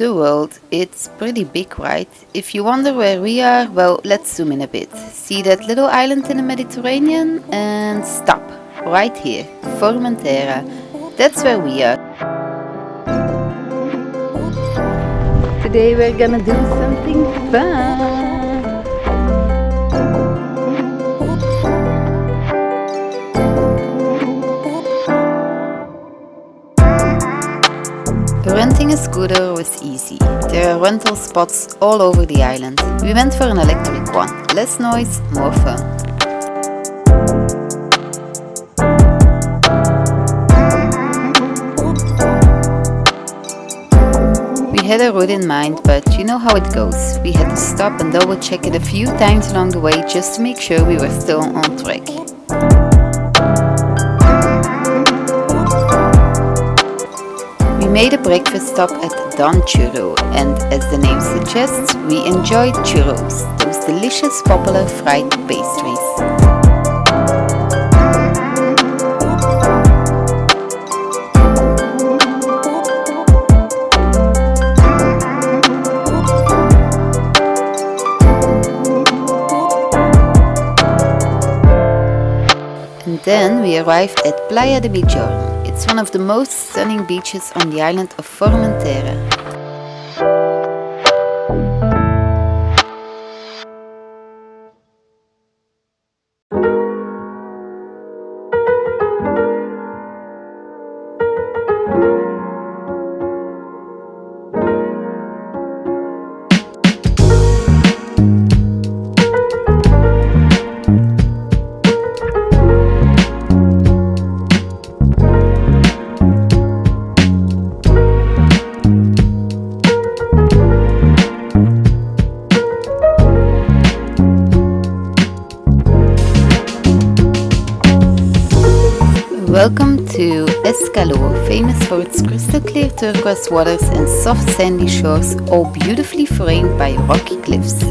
the world. It's pretty big, right? If you wonder where we are, well, let's zoom in a bit. See that little island in the Mediterranean? And stop. Right here. Formentera. That's where we are. Today we're gonna do something fun. Renting a scooter was easy. There are rental spots all over the island. We went for an electric one. Less noise, more fun. We had a route in mind, but you know how it goes. We had to stop and double check it a few times along the way just to make sure we were still on track. We made a breakfast stop at Don Churro, and as the name suggests, we enjoyed churros, those delicious popular fried pastries. And then we arrived at Playa de Bijorn. It's one of the most stunning beaches on the island of Formentera. Welcome to Escalo, famous for its crystal clear turquoise waters and soft sandy shores, all beautifully framed by rocky cliffs.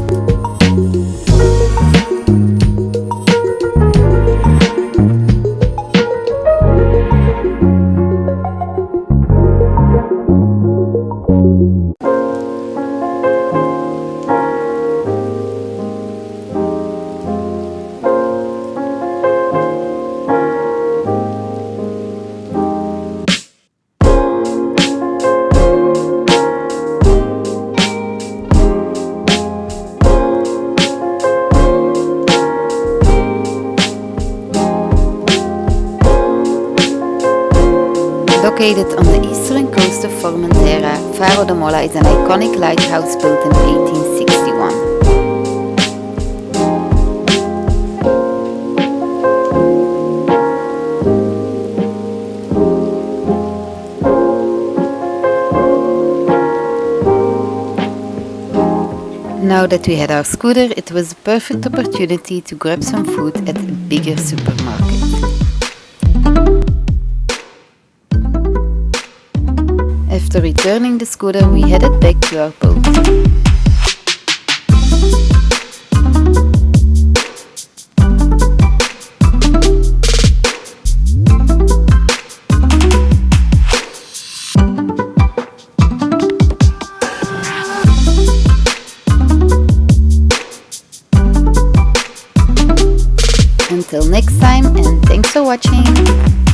Located on the eastern coast of Formentera, Faro de Mola is an iconic lighthouse built in 1861. Now that we had our scooter, it was a perfect opportunity to grab some food at a bigger supermarket. After returning the scooter, we headed back to our boat. Until next time, and thanks for watching!